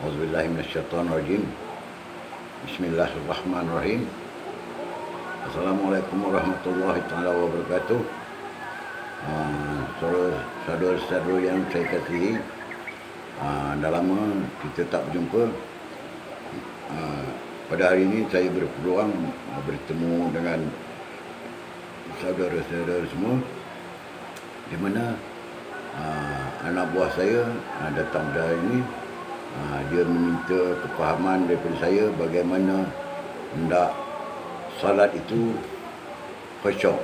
Auzubillahi minasyaitonirrajim. Bismillahirrahmanirrahim. Assalamualaikum warahmatullahi taala wabarakatuh. Saudara-saudara yang saya kasihi, dah lama kita tak berjumpa. Pada hari ini saya berpeluang bertemu dengan saudara-saudara semua, di mana anak buah saya datang pada hari ini. Dia meminta kepahaman daripada saya bagaimana hendak salat itu khusyuk.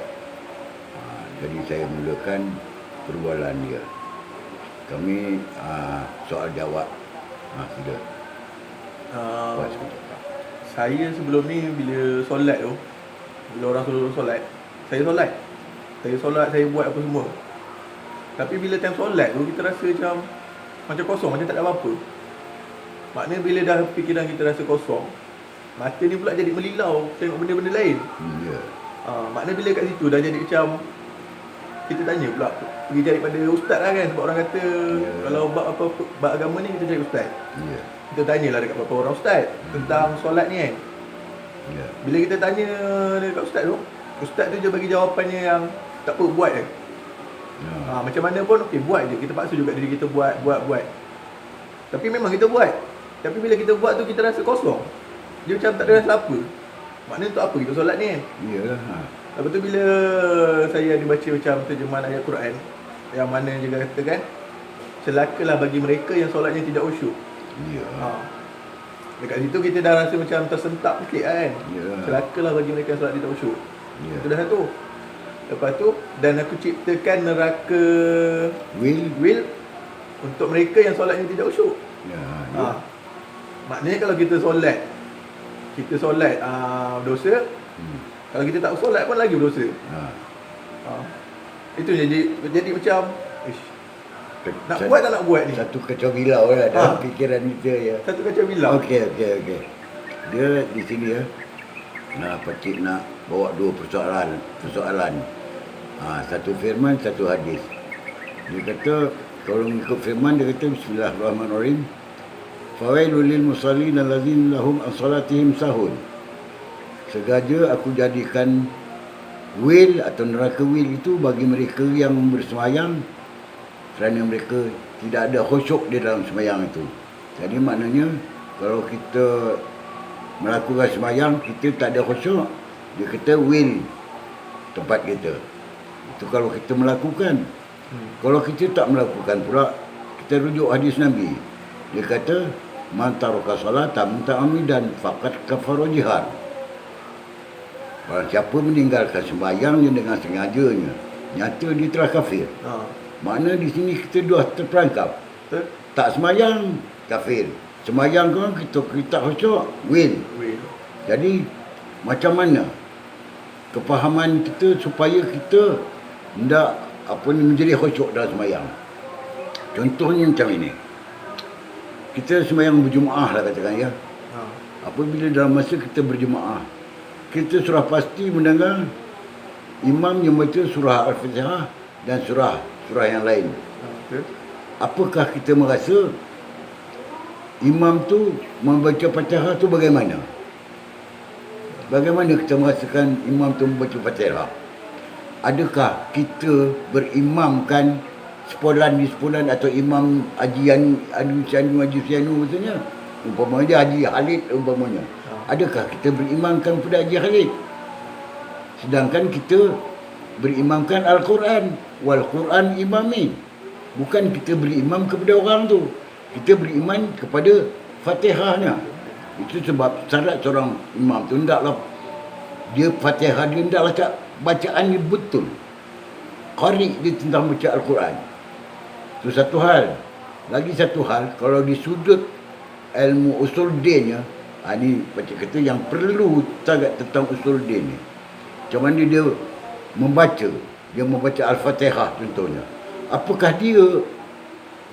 Jadi saya mulakan perbualan dia. Kami soal jawab. Sila. Buat sebentar. Saya sebelum ni bila solat tu, bila orang suruh solat, saya solat, saya buat apa semua. Tapi bila time solat tu kita rasa macam kosong, macam tak ada apa-apa. Maknanya bila dah fikiran kita rasa kosong, mata ni pula jadi melilau tengok benda-benda lain. Ya. Maknanya bila kat situ dah jadi macam kita tanya pula, pergi cari pada ustaz lah kan. Sebab orang kata kalau bab agama ni kita cari ustaz. Ya. Kita tanyalah dekat beberapa orang ustaz tentang solat ni kan. Ya. Bila kita tanya dekat ustaz tu je bagi jawapannya yang tak apa, buat je. Ya. Macam mana pun okey, buat je. Kita paksa juga diri kita buat. Tapi memang kita buat. Tapi bila kita buat tu kita rasa kosong. Dia macam tak ada rasa apa. Maknanya untuk apa kita solat ni kan? Iyalah. Lepas tu bila saya ada baca macam terjemahan ayat Quran yang mana juga katakan, celakalah bagi mereka yang solatnya tidak khusyuk. Ya. Dekat situ kita dah rasa macam tersentak sikit kan. Ya. Celakalah bagi mereka yang solat tidak khusyuk. Ya. Itu dah satu. Lepas tu, dan aku ciptakan neraka will untuk mereka yang solatnya tidak khusyuk. Ya. Maknanya kalau kita solat berdosa. Kalau kita tak solat pun lagi berdosa. Itu jadi macam nak buat tak nak buat ni. Satu kacau bilau lah dalam fikiran kita ya. Satu kacau bilau. Okey. Dia di sini ya. Pakcik nak bawa dua persoalan. Satu firman, satu hadis. Dia kata kalau mengikut firman, dia kata Bismillahirrahmanirrahim. Fawailul lil musallin allazina lahum an salatihim sahun. Sengaja aku jadikan wil atau neraka wil itu bagi mereka yang bersemayang kerana mereka tidak ada khusyuk di dalam semayang itu. Jadi maknanya kalau kita melakukan semayang kita tak ada khusyuk, dia kata wil tempat kita. Itu kalau kita melakukan. Kalau kita tak melakukan pula, kita rujuk hadis Nabi. Dia kata man taraka salatan muta'ammidan faqad kafara jihad. Barang siapa meninggalkan sembahyangnya dengan sengajanya, nyata dia telah kafir. Makna di sini kita dah terperangkap. Tak sembahyang, kafir. Sembahyang kan kita tak khusyuk, will. Jadi macam mana kefahaman kita supaya kita hendak menjadi khusyuk dalam sembahyang? Contohnya macam ini. Kita sembahyang berjemaah lah katakan ya. Apabila dalam masa kita berjemaah, kita surah pasti mendengar imam yang baca surah Al-Fatihah dan surah yang lain. Apakah kita merasa imam tu membaca Fatihah tu bagaimana? Bagaimana kita merasakan imam tu membaca Fatihah? Adakah kita berimamkan sepulan atau imam Haji Sianu maksudnya? Umpamanya Haji Khalid umpamanya. Adakah kita berimamkan kepada Haji Khalid? Sedangkan kita berimamkan Al-Quran. Wal Quran imami. Bukan kita berimam kepada orang tu. Kita beriman kepada Fatihahnya. Itu sebab syarat seorang imam tu hendaklah dia Fatihah dia hendaklah bacaan dia betul. Qari dia tentang baca Al-Quran. Itu satu hal. Lagi satu hal, kalau di sudut ilmu usul dinnya, ini baca kata yang perlu sangat tentang usul din ni. Macam mana dia membaca Al-Fatihah contohnya. Apakah dia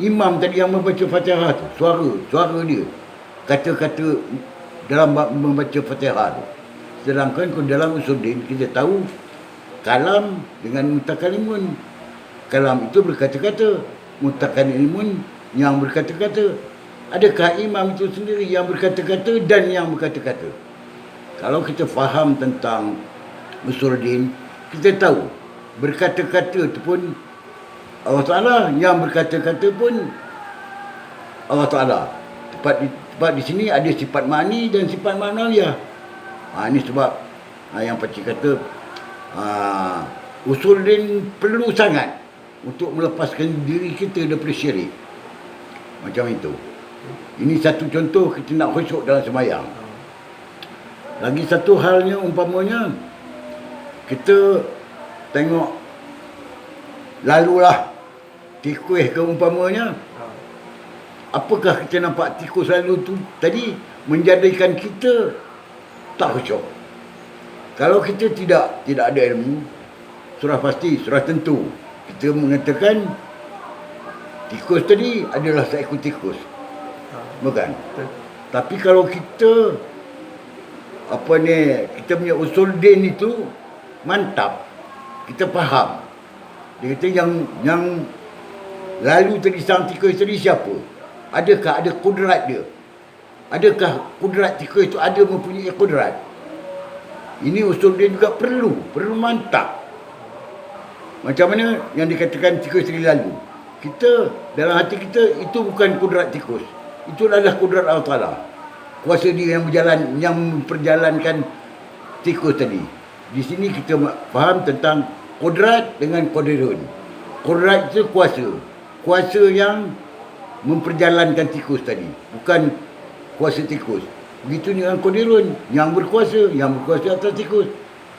imam tadi yang membaca Fatihah tu, suara dia, kata-kata dalam membaca Fatihah tu. Sedangkan kalau dalam usul din kita tahu kalam dengan mutakalimun. Kalam itu berkata-kata, mutakalimun yang berkata-kata? Adakah imam itu sendiri yang berkata-kata dan yang berkata-kata? Kalau kita faham tentang usuluddin, kita tahu berkata-kata itu pun Allah Ta'ala, yang berkata-kata pun Allah Ta'ala. Tepat di sini ada sifat ma'ni dan sifat ma'nawiyah. Ini sebab yang pakcik kata usuluddin perlu sangat untuk melepaskan diri kita daripada syirik. Macam itu. Ini satu contoh kita nak khusyuk dalam sembahyang. Lagi satu halnya umpamanya kita tengok lalulah tikus ke umpamanya. Apakah kita nampak tikus lalu tu tadi menjadikan kita tak khusyuk? Kalau kita tidak ada ilmu, surah pasti, surah tentu kita mengatakan tikus tadi adalah seekor tikus. Bukan? Tapi kalau kita kita punya usuluddin itu mantap, kita faham. Dia kata yang lalu tadi sang tikus tadi siapa? Adakah ada kudrat dia? Adakah kudrat tikus itu ada mempunyai kudrat? Ini usuluddin juga perlu mantap. Macam mana yang dikatakan tikus tadi lalu? Kita dalam hati kita itu bukan kudrat tikus. Itu adalah kudrat Allah Ta'ala. Kuasa dia yang memperjalankan tikus tadi. Di sini kita faham tentang kudrat dengan qadirun. Kudrat itu kuasa. Kuasa yang memperjalankan tikus tadi. Bukan kuasa tikus. Begitu dengan qadirun. Yang berkuasa atas tikus.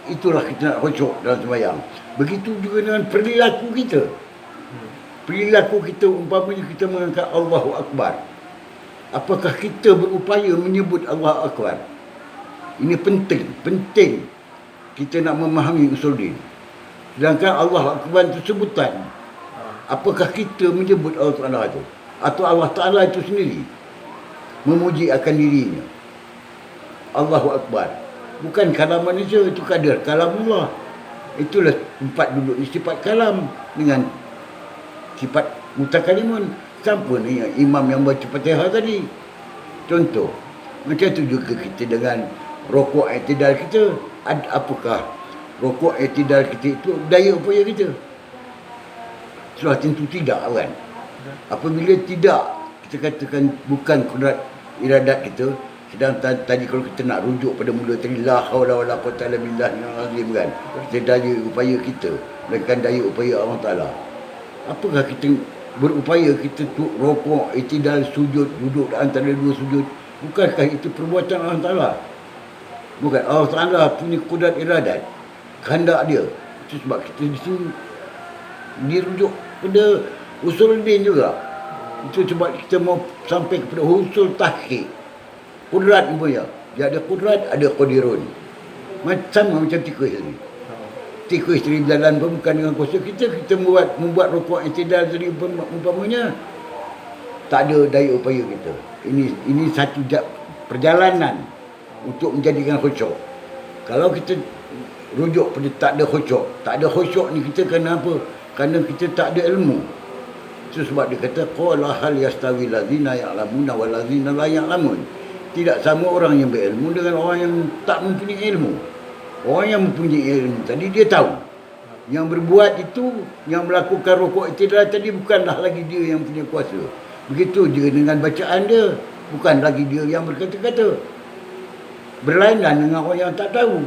Itulah kita nak khusyuk dalam sembahyang. Begitu juga dengan perilaku kita. Perilaku kita umpamanya kita mengangkat Allahu Akbar. Apakah kita berupaya menyebut Allah Akbar? Ini penting kita nak memahami usuluddin. Sedangkan Allah Akbar itu sebutan. Apakah kita menyebut Allah Ta'ala itu? Atau Allah Ta'ala itu sendiri memuji akan dirinya? Allahu Akbar. Bukan kalam manusia, itu kadar kalam Allah. Itulah tempat duduk sifat kalam dengan sifat mutakalimun. Siapa ni imam yang baca Fatihah tadi? Contoh. Macam tu juga kita dengan rokok i'tidal kita. Apakah rokok i'tidal kita itu daya upaya kita? Sudah tentu tidak kan? Apabila tidak, kita katakan bukan kudrat iradat kita. Sedang tadi kalau kita nak rujuk pada mula tadi la haula wala quwwata illa billahil azim kan. Kita daya upaya kita dengan daya upaya Allah Taala. Apakah kita berupaya kita rokok, i'tidal, sujud, duduk antara dua sujud? Bukankah itu perbuatan Allah Taala? Bukan Allah Taala punya kudrat iradat, kehendak dia. Itu sebab kita di sini dirujuk pada usuluddin juga. Itu sebab kita mau sampai kepada usul tahqiq. Kudrat punya. Dia ada kudrat, ada qadirun. Macam tikus tadi. Tikus tadi berjalan pun bukan dengan kuasa kita. Kita membuat rokok i'tidal tadi umpamanya. Tak ada daya upaya kita. Ini satu perjalanan untuk menjadikan khusyuk. Kalau kita rujuk pada tak ada khusyuk. Tak ada khusyuk ni kita kena apa? Kerana kita tak ada ilmu. Itu sebab dia kata qala hal yastawi allazina ya'lamuna wal ladzina la ya'lamun. Tidak sama orang yang berilmu dengan orang yang tak mempunyai ilmu. Orang yang mempunyai ilmu tadi dia tahu. Yang berbuat itu, yang melakukan rokok i'tidal tadi bukanlah lagi dia yang punya kuasa. Begitu juga dengan bacaan dia, bukan lagi dia yang berkata-kata. Berlainan dengan orang yang tak tahu.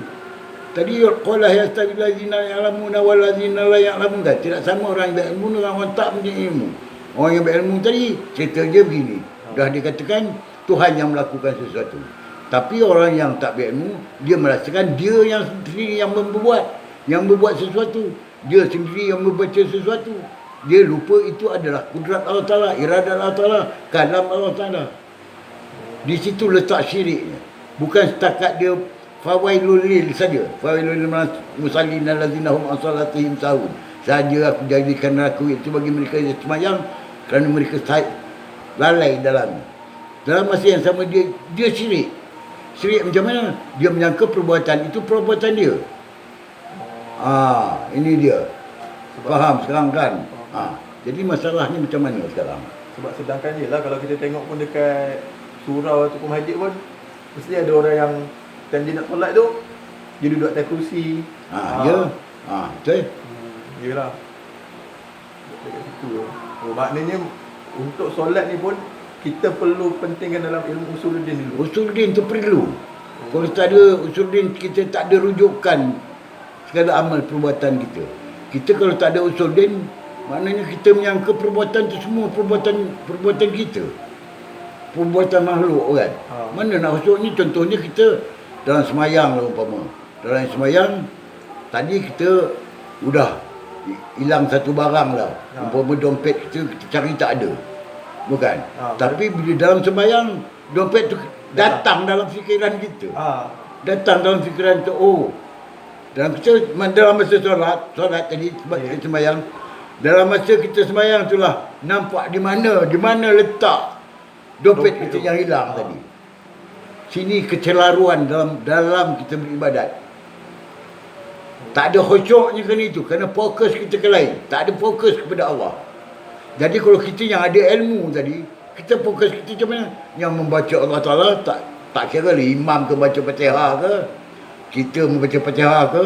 Tadi qala yastawi allazina ya'lamuna wal ladzina la ya'lamun. Tidak sama orang yang berilmu dengan orang tak mempunyai ilmu. Orang yang berilmu tadi cerita dia begini. Dah dikatakan Tuhan yang melakukan sesuatu. Tapi orang yang tak berilmu, dia merasakan dia yang sendiri yang membuat sesuatu. Dia sendiri yang membaca sesuatu. Dia lupa itu adalah kudrat Allah Ta'ala, iradat Allah Ta'ala, kalam Allah Ta'ala. Di situ letak syiriknya. Bukan setakat dia fawailul lil saja. Fawailul lil musallin allazina hum an salatihim sahun. Saja aku jadikan aku itu bagi mereka yang sembahyang kerana mereka lalai dalam masa yang sama dia syirik. Syirik macam mana? Dia menyangka perbuatan itu perbuatan dia. Ini dia. Faham sekarang kan? Jadi masalahnya macam mana sekarang? Sebab sedangkan je lah kalau kita tengok pun dekat surau ataupun masjid pun mesti ada orang yang time dia nak solat tu dia duduk atas kerusi. Ya. Betul. Yelah. Dekat situ tu. Oh, maknanya untuk solat ni pun kita perlu pentingkan dalam ilmu usuluddin dulu. Usuluddin tu perlu. Kalau tak ada usuluddin, kita tak ada rujukan segala amal perbuatan kita. Kita kalau tak ada usuluddin, maknanya kita menyangka perbuatan tu semua perbuatan kita. Perbuatan makhluk kan. Mana nak masuk ni, contohnya kita dalam semayang lah umpama. Dalam semayang, tadi kita udah hilang satu barang lah. Umpama dompet kita cari tak ada. Bukan. Tapi bila dalam sembahyang, dompet tu datang dalam fikiran kita. Datang dalam fikiran tu, dalam masa solat tadi sebab kita sembahyang, dalam masa kita sembahyang itulah nampak di mana letak dompet kita yang hilang tadi. Sini kecelaruan dalam kita beribadat. Tak ada khusyuknya kena itu, kerana fokus kita ke lain. Tak ada fokus kepada Allah. Jadi kalau kita yang ada ilmu tadi, kita fokus kita macam mana? Yang membaca Allah Ta'ala, tak kira lah imam ke baca Fatihah ke, kita membaca Fatihah ke,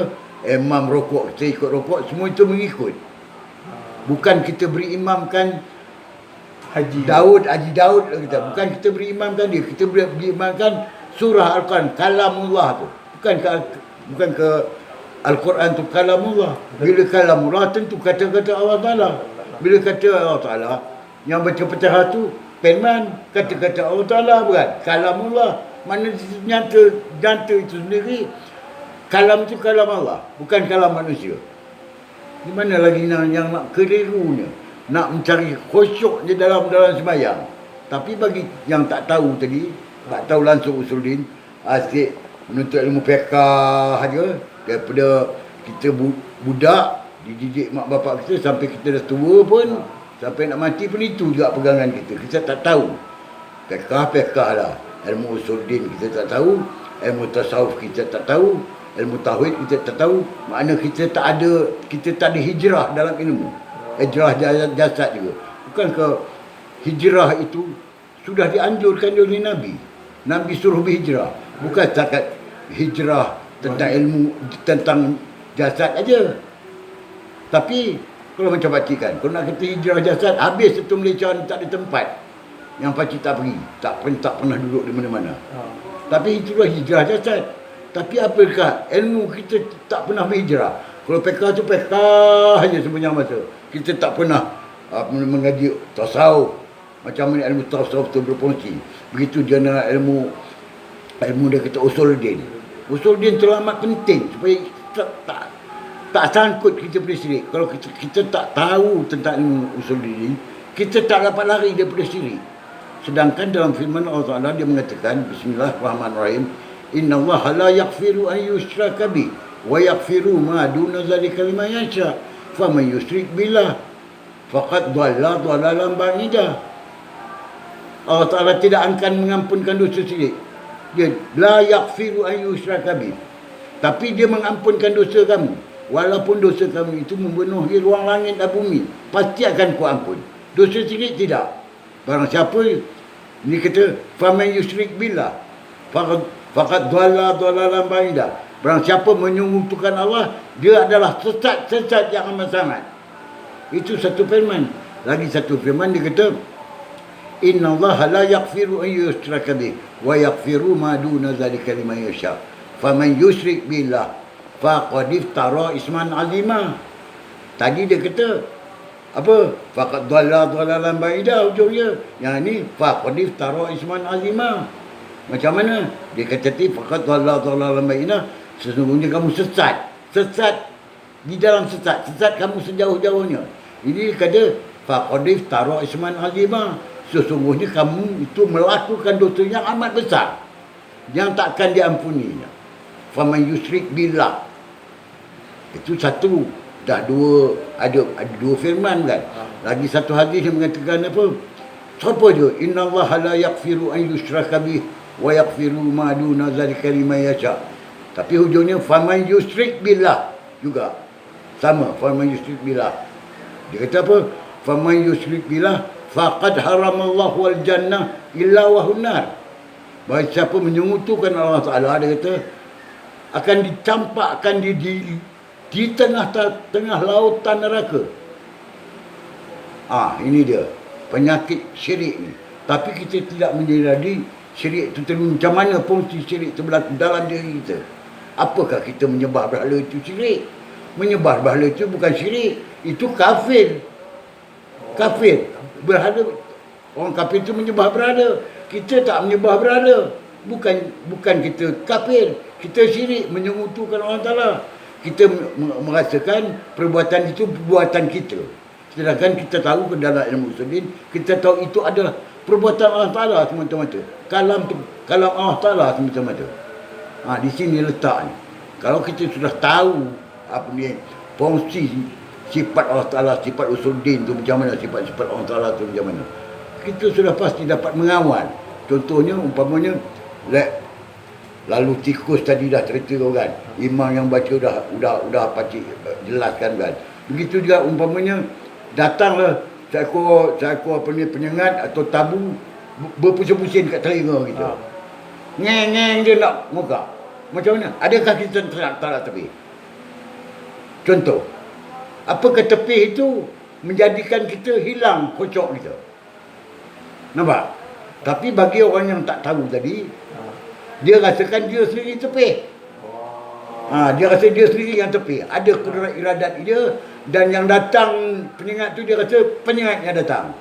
imam rokok, kita ikut rokok, semua itu mengikut. Bukan kita berimamkan Haji Daud kita. Bukan kita berimamkan dia, kita berimamkan surah Al-Quran, kalamullah tu. Bukan ke Al-Quran tu kalamullah. Bila kalamullah tentu kata-kata Allah Ta'ala. Bila kata Allah Ta'ala, yang baca Fatihah tu firman kata-kata Allah Ta'ala, bukan kalamullah. Mana nyata itu sendiri, kalam itu kalam Allah, bukan kalam manusia. Di mana lagi yang nak kelirunya, nak mencari khusyuk je dalam sembahyang. Tapi bagi yang tak tahu tadi, tak tahu langsung usuluddin, asyik menuntut ilmu fiqh aja, daripada kita budak dididik mak bapak kita sampai kita dah tua pun, sampai nak mati pun itu juga pegangan kita. Kita tak tahu fiqh lah. Ilmu usuluddin kita tak tahu, ilmu tasawuf kita tak tahu, ilmu tauhid kita tak tahu. Makna kita tak ada hijrah dalam ilmu. Hijrah jasad juga. Bukankah hijrah itu sudah dianjurkan oleh Nabi? Nabi suruh berhijrah. Bukan setakat hijrah tentang ilmu, tentang jasad aja. Tapi kalau macam pakcik kan, kalau nak kata hijrah jasad, habis satu Malaysia ni tak ada tempat yang pakcik tak pergi, tak pernah duduk di mana-mana. Tapi itulah hijrah jasad. Tapi apakah ilmu kita tak pernah berhijrah? Kalau PK tu PK hanya sepanjang masa. Kita tak pernah mengaji tasawuf. Macam mana ilmu tasawuf tu berfungsi. Begitu jana ilmu dia kata usuluddin. Usuluddin tu amat penting supaya tak sangkut kita pada syirik. Kalau kita tak tahu tentang ilmu usuluddin, kita tak dapat lari daripada syirik. Sedangkan dalam firman Allah Ta'ala dia mengatakan, Bismillahirrahmanirrahim, Inna Allah la yaghfiru an yushraka bih wa yaghfiru ma duna zalika liman yasha. Faman yusyrik billah faqad dhalla dhalalan ba'ida. Allah Ta'ala tidak akan mengampunkan dosa syirik. Dia la yaghfiru an yushraka bih. Tapi dia mengampunkan dosa kamu. Walaupun dosa kamu itu mempenuhi ruang langit dan bumi, pasti akan ku ampun. Dosa syirik tidak. Barang siapa ni kata faman yusyrik billah faqad dhalla dhalalan ba'ida. Barang siapa menyekutukan Allah, dia adalah sesat yang amat sangat. Itu satu firman. Lagi satu firman dia kata, Inna Allah la yaghfiru an yushraka bih wa yaghfiru ma duna zalika liman yasha. Faman yusyrik billah faqad iftara isman azima. Tadi dia kata apa? Faqad dhalla dhalalan ba'ida hujungnya. Yang ni faqad iftara isman azima. Macam mana? Dia kata faqad dhalla dhalalan ba'ida. Sesungguhnya kamu sesat di dalam sesat kamu sejauh-jauhnya. Ini kata faqad iftara isman azima. Sesungguhnya kamu itu melakukan dosa yang amat besar yang takkan diampuni. Faman yusyrik billah. Itu satu. Dah dua, ada dua firman kan. Lagi satu hadis yang mengatakan apa? Siapa dia? Inna Allah la yaghfiru an yushraka bih wa yaghfiru ma duna zalika liman yasha. Tapi hujungnya faman yusyrik billah juga. Sama, faman yusyrik billah. Dia kata apa? Faman yusyrik billah faqad haramallahu wal jannah illa wahun nar. Bahawa siapa menyekutukan Allah Ta'ala, dia kata akan dicampakkan di tengah lautan neraka. Ini dia penyakit syirik ni. Tapi kita tidak menyedari syirik itu macam mana fungsi syirik itu berlaku dalam diri kita. Apakah kita menyembah berhala itu syirik? Menyembah berhala itu bukan syirik, itu kafir. Kafir. Berhala, orang kafir itu menyembah berhala. Kita tak menyembah berhala. Bukan kita kafir, kita syirik, menyekutukan Allah Ta'ala. Kita merasakan perbuatan itu perbuatan kita. Sedangkan kita tahu ke dalam ilmu usulin, kita tahu itu adalah perbuatan Allah Ta'ala semata-mata. Kalam Allah Ta'ala semata-mata. Di sini letaknya. Kalau kita sudah tahu apa ni fungsi sifat Allah Ta'ala, sifat usulin tu macam mana, sifat-sifat Allah Ta'ala tu macam mana, kita sudah pasti dapat mengawal. Contohnya, umpamanya, lalu tikus tadi dah cerita kan, imam yang baca dah pacik jelaskan kan. Begitu juga umpamanya datanglah seekor apa ni penyengat atau tabu berpusing-pusing kat telinga kita. Ngeng dia nak muka. Macam mana? Adakah kita tak tepi? Contoh, apakah tepi itu menjadikan kita hilang kocok kita? Nampak? Tapi bagi orang yang tak tahu tadi, dia rasakan dia sendiri tepi. Dia rasa dia sendiri yang tepi. Ada kudrat iradat dia, dan yang datang penyengat tu dia rasa penyengat yang datang.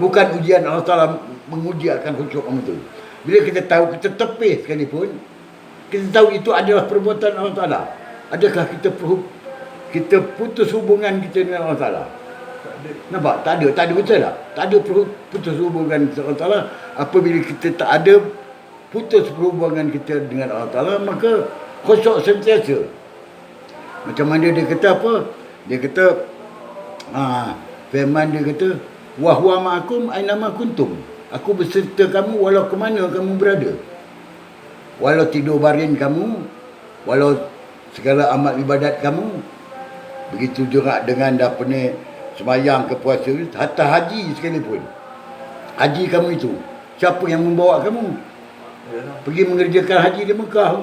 Bukan ujian Allah Ta'ala menguji akan khusyuk kamu tu. Bila kita tahu kita tepi sekalipun, kita tahu itu adalah perbuatan Allah Ta'ala. Adakah kita putus hubungan kita dengan Allah Ta'ala? Nampak? Tak ada betul tak? Tak ada putus hubungan dengan Allah Ta'ala. Apabila kita tak ada putus hubungan kita dengan Allah Ta'ala, maka khusyuk sentiasa. Macam mana dia kata apa? Dia kata, firman dia kata, wa huwa ma'akum ainama kuntum. Aku berserta kamu walau ke mana kamu berada. Walau tidur baring kamu, walau segala amal ibadat kamu. Begitu juga dengan apa ni, sembahyang ke puasa, hatta haji sekalipun. Haji kamu itu, siapa yang membawa kamu? Pergi mengerjakan haji di Mekah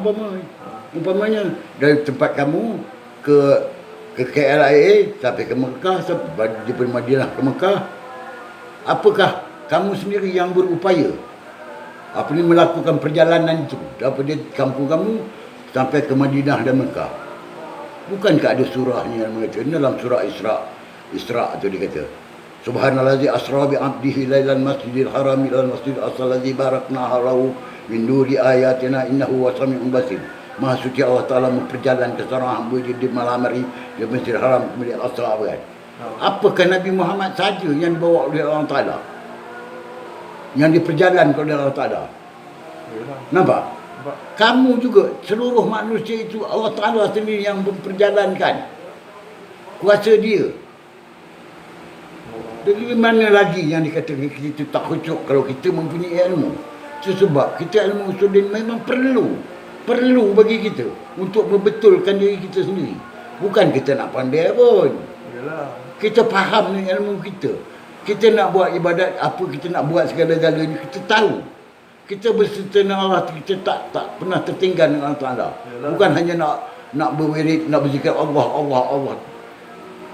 umpamanya dari tempat kamu ke KLIA sampai ke Mekah, sampai daripada Madinah ke Mekah. Apakah kamu sendiri yang berupaya melakukan perjalanan itu daripada kampung kamu sampai ke Madinah dan Mekah? Bukankah ada surahnya yang mengatakan dalam surah Isra tu dia kata, Subhanallazi asra bi 'abdihi lailan masjidil haram ila masjidil aqsal ladzi barakna halahu min nuri ayatina innahu wasami'un basir. Maha suci Allah Ta'ala memperjalan ke seorang hamba di malam hari di Masjidil Haram kemudian Al-Aqsa kan. Apakah Nabi Muhammad saja yang dibawa oleh Allah Ta'ala, yang diperjalan oleh Allah Ta'ala? Nampak? Kamu juga, seluruh manusia itu Allah Ta'ala sendiri yang memperjalankan. Kuasa dia. Dari mana lagi yang dikatakan kita tak khusyuk kalau kita mempunyai ilmu? Sebab kita ilmu usulin memang perlu bagi kita untuk membetulkan diri kita sendiri. Bukan kita nak pandai pun. Kita faham ni ilmu kita. Kita nak buat ibadat apa, kita nak buat segala-galanya, kita tahu. Kita berserta dengan Allah, kita tak pernah tertinggal dengan Allah Ta'ala. Bukan hanya nak berwirid, nak berzikir Allah.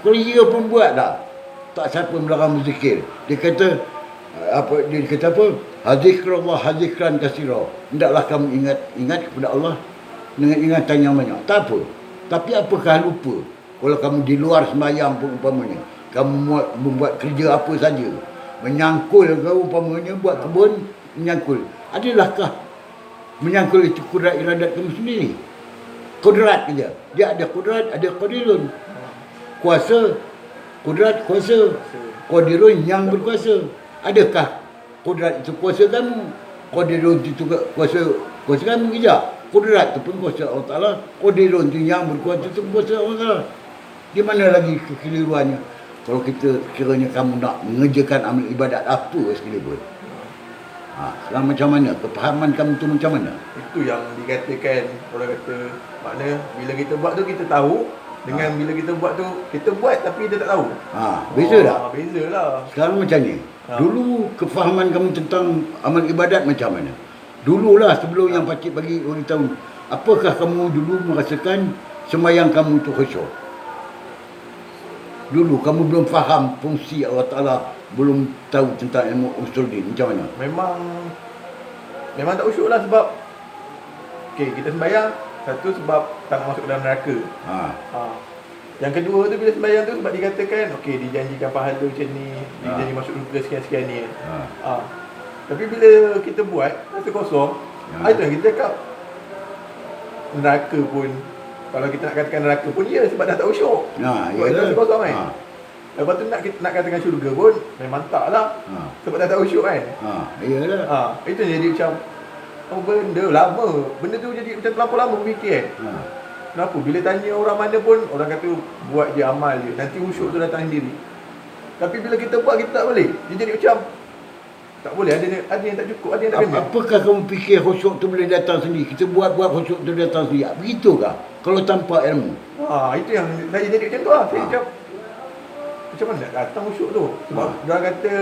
Kalau dia pun buat dah. Tak siapa melarang berzikir. Dia kata apa? Hazikrullah hazikran kasira. Hendaklah kamu ingat kepada Allah dengan ingatan yang banyak. Tak apa. Tapi apakah lupa kalau kamu di luar sembahyang pun umpamanya, kamu membuat kerja apa saja, menyangkul ke umpamanya, buat kebun, menyangkul. Adalahkah menyangkul itu kudrat iradat kamu sendiri? Kudrat saja. Dia ada kudrat, ada qadirun. Kuasa, kudrat, kuasa. Qadirun yang berkuasa. Adakah kudrat itu kuasa kamu? Qadirun itu kuasa kamu? Tidak. Kudrat itu pun kuasa Allah Ta'ala. Qadirun itu yang berkuasa itu kuasa Allah Ta'ala. Di mana lagi kekeliruannya? Kalau kita kiranya kamu nak mengerjakan amal ibadat apa sekalipun. Sekarang macam mana? Kepahaman kamu tu macam mana? Itu yang dikatakan, orang kata, makna bila kita buat tu kita tahu, dengan bila kita buat tu, kita buat tapi dia tak tahu. Beza tak? Beza lah. Sekarang macam ni. Dulu kefahaman kamu tentang amal ibadat macam mana? Dululah sebelum yang pakcik bagi beritahu. Apakah kamu dulu merasakan sembahyang kamu tu khusyuk? Dulu kamu belum faham fungsi Allah Ta'ala, belum tahu tentang ilmu usul din. Macam mana? Memang tak usyuk lah sebab kita sembahyang, satu sebab tak nak masuk dalam neraka. Yang kedua tu bila sembahyang tu sebab dikatakan dijanjikan pahala macam ni, dijanji masuk surga sekian-sekian ni. Tapi bila kita buat rasa kosong, itu yang kita cakap. Neraka pun, kalau kita nak katakan neraka pun sebab dah tak usyuk. Sebab kita rasa kosong kan. Lepas tu nak katakan syurga pun memang tak lah. Sebab dah tak usyuk kan. Iyalah. Itu jadi macam benda lama. Benda tu jadi macam terlampau lama berfikir kan. Kenapa? Bila tanya orang mana pun, orang kata buat je amal je, nanti usyuk tu datang sendiri. Tapi bila kita buat, kita tak boleh. Dia jadi macam tak boleh, ada yang tak cukup, ada yang tak kena. Apakah kamu fikir khusyuk tu boleh datang sendiri? Kita buat khusyuk tu datang sendiri. Begitukah? Kalau tanpa ilmu. Itu yang saya jadi macam tu lah. Saya macam mana nak datang usyuk tu? Sebab dia kata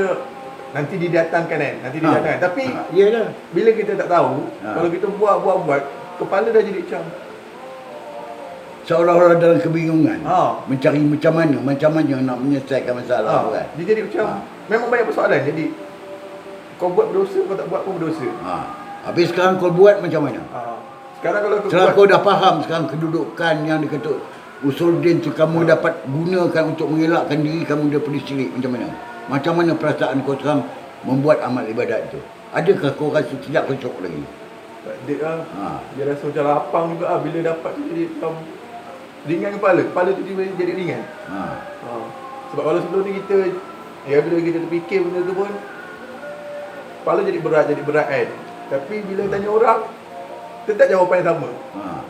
nanti didatangkan kan. Nanti didatangkan. Tapi iyalah, bila kita tak tahu, kalau kita buat, kepala dah jadi macam seolah-olah dalam kebingungan. Mencari macam mana nak menyelesaikan masalah tu kan. Dia jadi macam memang banyak persoalan. Jadi kau buat berdosa, kau tak buat pun berdosa. Habis sekarang kau buat macam mana? Sekarang kalau sekarang kau dah faham sekarang kedudukan yang dikata usul din tu kamu dapat gunakan untuk mengelakkan diri kamu daripada syirik. Macam mana? Macam mana perasaan kau sekarang membuat amal ibadat tu? Adakah kau rasa tidak khusyuk lagi? Tak ada lah. Dia rasa macam lapang juga lah. Bila dapat tu jadi macam ringan kepala tu jadi ringan. Sebab kalau sebelum ni kita bila kita terfikir benda tu pun kepala jadi berat kan. Tapi bila tanya orang, tetap jawapan yang sama.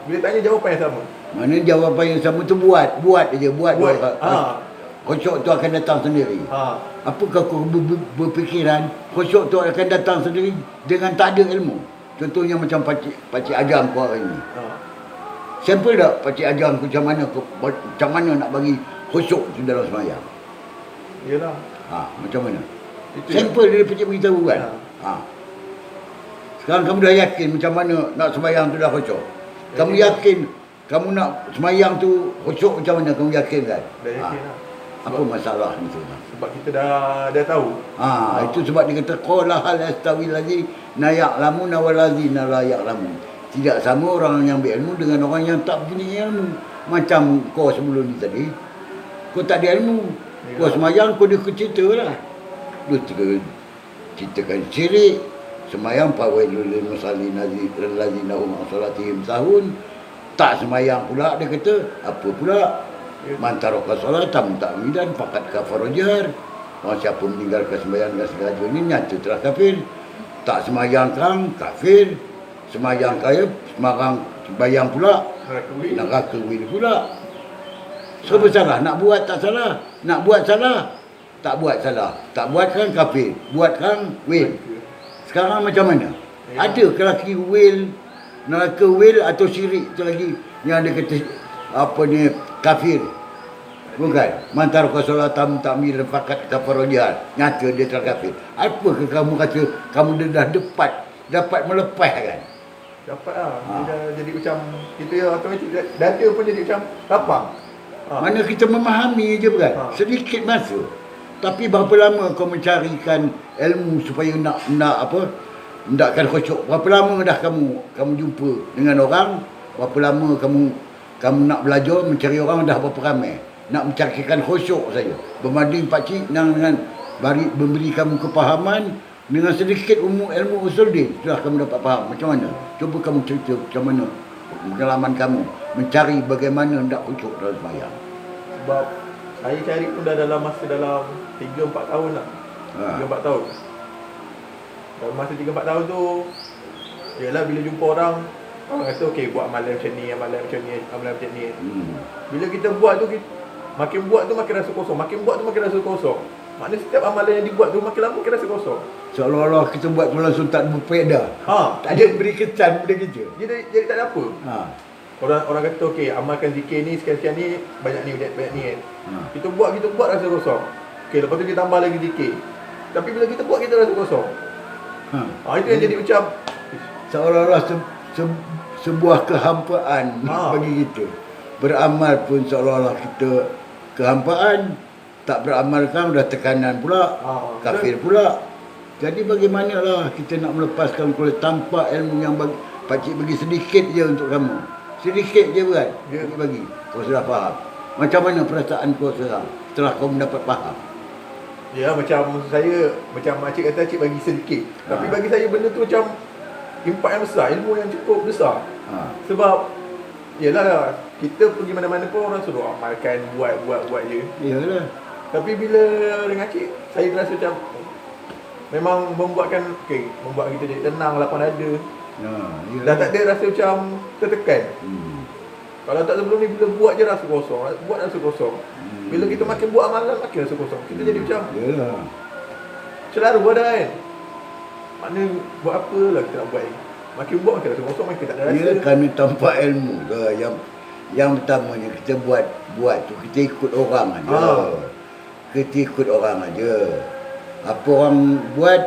Bila tanya jawapan yang sama. Mana jawapan yang sama tu buat aja. Khusyuk tu akan datang sendiri. Apakah kau berfikiran khusyuk tu akan datang sendiri dengan tak ada ilmu? Contohnya macam pakcik ajar kau hari ni. Sampel tak pakcik ajar aku macam mana nak bagi khusyuk tu dalam sembahyang? Yalah. Macam mana? Sampel dia pakcik beritahu kan. Sekarang kamu dah yakin macam mana nak sembahyang tu dah khusyuk. Kamu yakin kamu nak sembahyang tu khusyuk macam mana kamu yakin kan? Dah yakin lah. Apa masalah ni tu? Sebab kita dah tahu. Itu sebab dia kata qala hal yastawi allazi la ya'lamu wal ladzina la ya'lamun. Tidak sama orang yang berilmu dengan orang yang tak punya ilmu. Macam kau sebelum ni tadi, kau tak ada ilmu. Kau sembahyang kau dia cerita lah. Dia ceritakan syirik. Sembahyang fawailul lil musallin allazina hum an salatihim sahun. Tak sembahyang pula dia kata apa pula? Man taraka salatan ta'midan faqad kafara jar. Orang siapa meninggalkan sembahyang dengan sengaja ni nyata telah kafir. Tak sembahyang kan kafir. Sembahyang kaya sembahyang pula neraka wil pula. So bersalah, nak buat tak salah, nak buat salah, tak buat salah, tak buat kan kafir, buat kan wil. Sekarang macam mana? Ada ke laki wil, neraka wil atau syirik tu lagi yang ada kata apa ni kafir? Bukan. Mantar qasolatan ta'mir faqat kafara jihad. Nyata dia telah kafir. Apakah kamu kata kamu dah dapat melepaskan? Dapat lah. Dia dah jadi macam kita automatik data pun jadi macam lapang. Mana kita memahami je bukan? Sedikit masa. Tapi berapa lama kau mencarikan ilmu supaya nak hendakkan khusyuk? Berapa lama dah kamu jumpa dengan orang? Berapa lama kamu nak belajar mencari orang dah berapa ramai? Nak mencarikan khusyuk saja. Berbanding pakcik dengan memberi kamu kepahaman dengan sedikit ilmu usul din, sudah kamu dapat faham macam mana? Cuba kamu cerita macam mana pengalaman kamu mencari bagaimana hendak khusyuk dalam sembahyang. Sebab saya cari pun dah dalam 3-4 tahun lah. 3-4 tahun. Dalam masa 3-4 tahun tu, ialah bila jumpa orang kata buat amalan macam ni, amalan macam ni. Bila kita buat tu, makin buat tu makin rasa kosong, makin buat tu makin rasa kosong. Maknanya setiap amalan yang dibuat tu makin lama makin rasa kosong. Seolah-olah kita buat langsung tak berfaedah. Tak ada beri kesan benda kita. Jadi tak ada apa. Orang kata amalkan zikir ni sekian-sekian ni banyak ni kan. Kita buat rasa kosong. Lepas tu kita tambah lagi zikir. Tapi bila kita buat, kita rasa kosong. Itu yang jadi macam Seolah-olah sebuah kehampaan bagi kita. Beramal pun seolah-olah kita kehampaan. Tak beramalkan dah tekanan pula, kafir pula. Jadi bagaimanalah kita nak melepaskan kalau tanpa ilmu yang pakcik bagi sedikit je untuk kamu. Sedikit je kan? Bagi. Kau sudah faham. Macam mana perasaan kau sekarang setelah kau mendapat faham? Ya, macam saya, macam makcik kata, cik bagi sedikit. Tapi bagi saya benda tu macam impak yang besar, ilmu yang cukup besar. Sebab yelah, kita pergi mana-mana pun orang suruh amalkan, buat je. Iyalah. Tapi bila dengan cik, saya rasa macam memang membuat kita jadi tenang, lapang dada. Dah tak ada rasa macam tertekan. Kalau tak sebelum ni, bila buat je rasa kosong, buat rasa kosong. Bila kita makin buat amalan, makin rasa kosong. Kita jadi macam selalu ada kan. Maknanya buat apa lah kita nak buat ni. Makin buat makin rasa kosong, makin tak ada rasa. Ya, kami tanpa ilmu ke. Yang pertamanya kita buat tu, kita ikut orang aja. Kita ikut orang aja. Apa orang buat,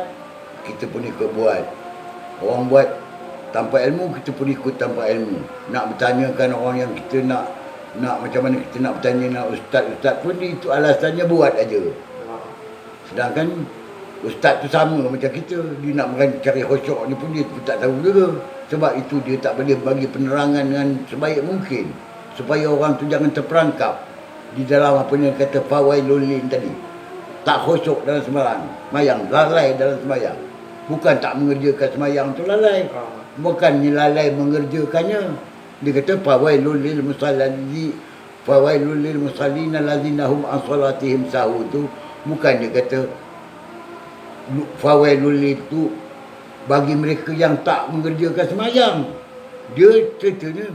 kita pun ikut buat. Orang buat tanpa ilmu, kita pun ikut tanpa ilmu. Nak bertanyakan orang yang kita nak macam mana kita nak bertanya nak ustaz pun itu alasannya buat aja. Sedangkan ustaz tu sama macam kita, dia nak cari khusyuk ni pun dia pun tak tahu juga. Sebab itu dia tak boleh bagi penerangan dengan sebaik mungkin supaya orang tu jangan terperangkap di dalam apa yang kata fawailul lin tadi. Tak khusyuk dalam sembahyang, lalai dalam sembahyang. Bukan tak mengerjakan sembahyang tu lalai. Bukannya lalai mengerjakannya. Dia kata fawailul lil musallin allazina hum an salatihim sahun tu. Bukan dia kata fawailul itu bagi mereka yang tak mengerjakan sembahyang. Dia ceritanya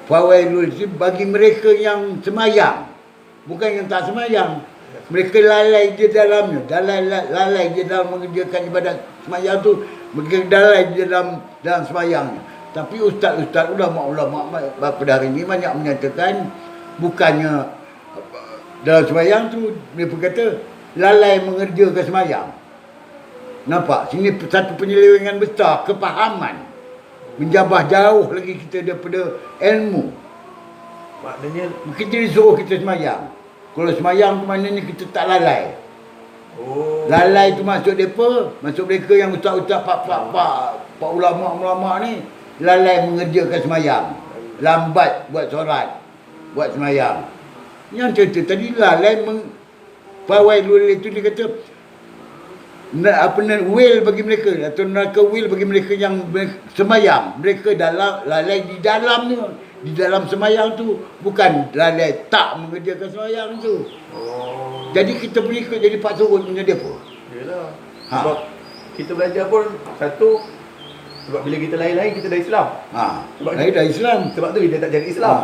fawailul itu bagi mereka yang sembahyang, bukan yang tak sembahyang. Mereka lalai di dalamnya, lalai di dalam mengerjakan ibadat sembahyang tu, mereka lalai di dalam sembahyangnya. Tapi ustaz-ustaz ulama pada hari ini banyak menyatakan bukannya dalam sembahyang tu, mereka kata lalai mengerjakan sembahyang. Nampak? Sini satu penyelewengan besar, kepahaman. Menjabah jauh lagi kita daripada ilmu. Maknanya kita disuruh kita sembahyang. Kalau sembahyang tu maknanya kita tak lalai. Lalai tu maksud mereka yang ustaz-ustaz pak ulama-ulama ni lalai mengerjakan sembahyang. Lambat buat solat, buat sembahyang. Yang cerita tadi lalai fawailul itu dia kata will bagi mereka atau neraka will bagi mereka yang sembahyang. Mereka lalai di dalamnya, di dalam sembahyang tu, bukan lalai tak mengerjakan sembahyang tu. Jadi kita pun ikut jadi pak surut punya dia pun. Yalah. Sebab kita belajar pun satu, sebab bila kita lain-lain kita dah Islam. Sebab saya dah Islam. Sebab tu dia tak jadi Islam.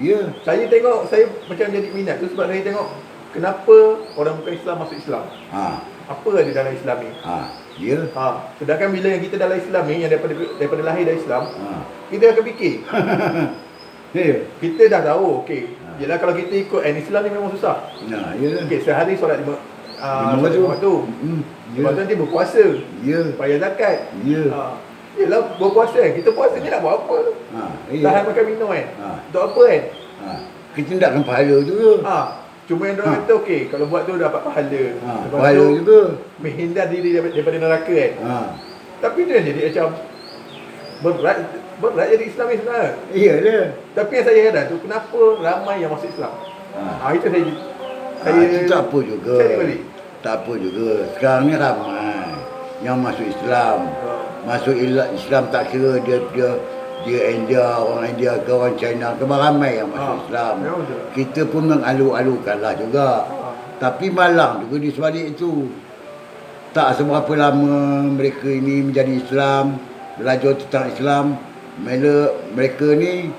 Ya. Saya tengok, saya macam jadi minat tu sebab saya tengok kenapa orang bukan Islam masuk Islam. Apa ada dalam Islam ni? Ya. Sedangkan bila yang kita dalam Islam ni, yang daripada lahir dah Islam, kita akan fikir. Kita dah tahu, okey. Yelah kalau kita ikut Islam ni memang susah. Yalah. Okey, sehari solat 5 waktu. Lepas tu nanti berpuasa. Bayar zakat. Yelah, berpuasa kan. Kita puasa ni nak buat apa? Tahan makan minum kan. Untuk apa kan? Kita nakkan pahala juga. Cuma yang diorang kata okey, kalau buat tu dapat pahala. Pahala juga. Menghindar diri daripada neraka kan. Tapi tu yang jadi macam berat jadi Islam ni sebenarnya. Iyalah. Tapi yang saya heran tu, kenapa ramai yang masuk Islam? Itu saya itu tak apa juga. Cari balik. Tak apa juga. Sekarang ni ramai yang masuk Islam. Masuk Islam tak kira dia India, orang India ke orang China ke, ramai yang masuk Islam. Kita pun mengalu-alukanlah juga. Tapi malang juga di sebalik itu. Tak seberapa lama mereka ini menjadi Islam, belajar tentang Islam. Mereka ni,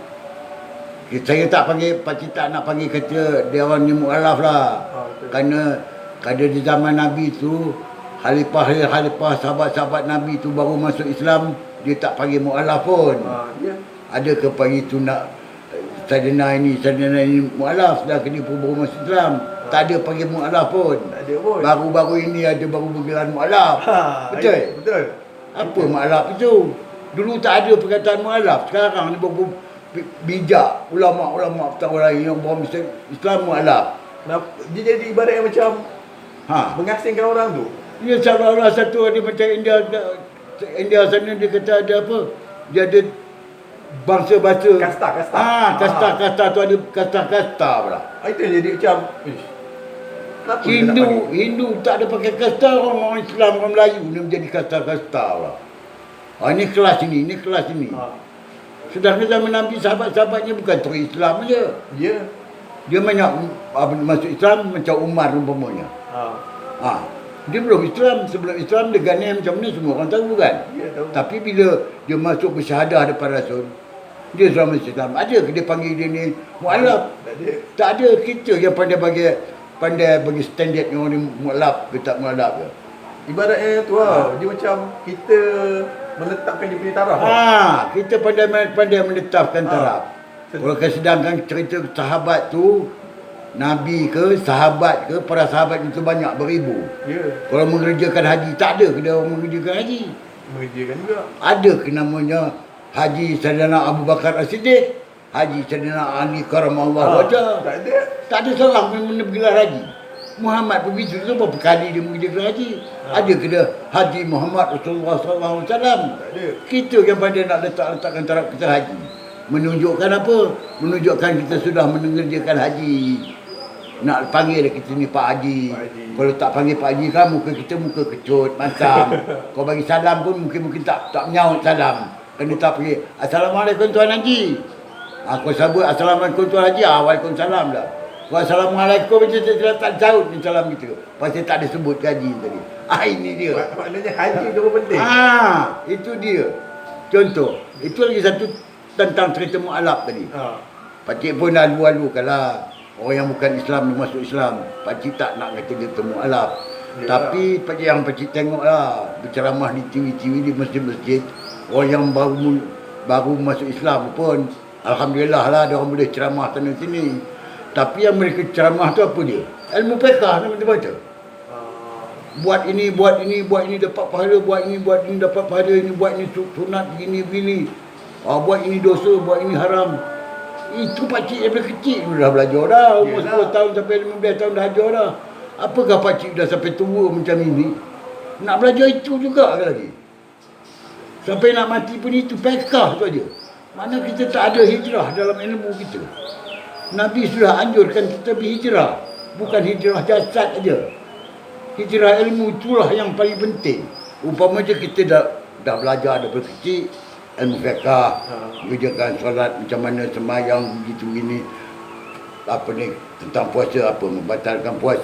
saya tak panggil, pakcik tak nak panggil kata dia orang ni mu'alaf lah. Kerana di zaman Nabi tu, Khalifah, sahabat-sahabat Nabi tu baru masuk Islam, dia tak panggil mu'alaf pun. Ada ke panggil tu nak Sayyidina ini mu'alaf, sedangkan dia pun baru masuk Islam. Tak ada panggil mu'alaf pun. Tak ada pun. Baru-baru ini ada baru bergelar mu'alaf. Betul? Ya, betul. Apa mu'alaf itu? Dulu tak ada perkataan mu'alaf. Sekarang ni bijak ulama-ulama petang lain yang bawa Islam mu'alaf. Dia jadi ibarat yang macam mengasingkan orang tu. Ya, seolah-olah satu ada macam India sana dia kata ada apa? Dia ada bangsa-bangsa. Kasta. Kasta tu ada kasta pula. Itu yang jadi macam kenapa dia nak panggil? Hindu tak ada pakai kasta, orang Islam, orang Melayu ni menjadi kasta-kasta pula. Ini kelas ini kelas ini. Sedangkan zaman Nabi sahabat-sahabatnya bukan terus Islam je. Ya. Dia banyak masuk Islam macam Umar umpamanya. Dia belum Islam. Sebelum Islam dia Ghanem macam mana semua orang tahu kan? Ya, tahu. Tapi bila dia masuk bersyahadah depan Rasul, dia Islam Islam. Ada ke dia panggil dia ni mu'alaf? Tak ada. Kita yang pandai bagi standard yang orang ni mu'alaf ke tak mu'alaf ke. Ibaratnya tu dia macam kita meletakkan dia punya taraf. Kita pandai menetapkan taraf. Kalau sedangkan cerita sahabat tu, Nabi ke, sahabat ke, para sahabat itu banyak beribu. Ya. Kalau mengerjakan haji, tak ada ke dia orang mengerjakan haji? Mengerjakan juga. Ada ke namanya Haji Sayyidina Abu Bakar As-Siddiq, Haji Sayyidina Ali Karamallahu wajah. Tak ada. Tak ada seorang pun bergelar haji. Muhammad pun begitu tu berapa kali dia mengerjakan haji. Ada ke dia Haji Muhammad Rasulullah SAW? Tak ada. Kita yang pandai nak letakkan taraf kita haji. Menunjukkan apa? Menunjukkan kita sudah mengerjakan haji. Nak panggil kita ni Pak Haji. Kalau tak panggil Pak Haji kan muka kita muka kecut, masam. Kau bagi salam pun mungkin tak menyaut salam. Kena tak panggil Assalamualaikum Tuan Haji. Aku sebut Assalamualaikum Tuan Haji, Waalaikumsalam dah. Wassalamualaikum macam tak saut ni salam kita. Pasal tak ada sebut haji tadi. Ini dia. Maknanya haji tu pun penting. Itu dia. Contoh, itu lagi satu tentang cerita mu'alaf tadi. Pakcik pun alu-alu kalau orang yang bukan Islam dia masuk Islam. Pakcik tak nak kata dia tu mu'alaf. Tapi pakcik yang pakcik tengoklah berceramah di TV-TV di masjid-masjid, orang yang baru masuk Islam pun alhamdulillah lah dia orang boleh ceramah sana sini. Tapi yang mereka ceramah tu apa dia? Ilmu fiqh nama dia baca. Buat ini dapat pahala, buat ini dapat pahala, ini buat ini sunat begini. Buat ini dosa, buat ini haram. Itu pakcik daripada kecil dah belajar dah. Umur 10 tahun sampai 15 tahun dah ajar dah. Apakah pakcik dah sampai tua macam ini? Nak belajar itu juga ke lagi? Sampai nak mati pun itu fiqh tu aja. Mana kita tak ada hijrah dalam ilmu kita. Nabi sudah anjurkan kita berhijrah. Bukan hijrah jasad aja. Hijrah ilmu itulah yang paling penting. Umpamanya kita dah belajar daripada kecil ilmu fiqh, mengerjakan solat macam mana sembahyang begitu gini, apa ni tentang puasa, apa membatalkan puasa,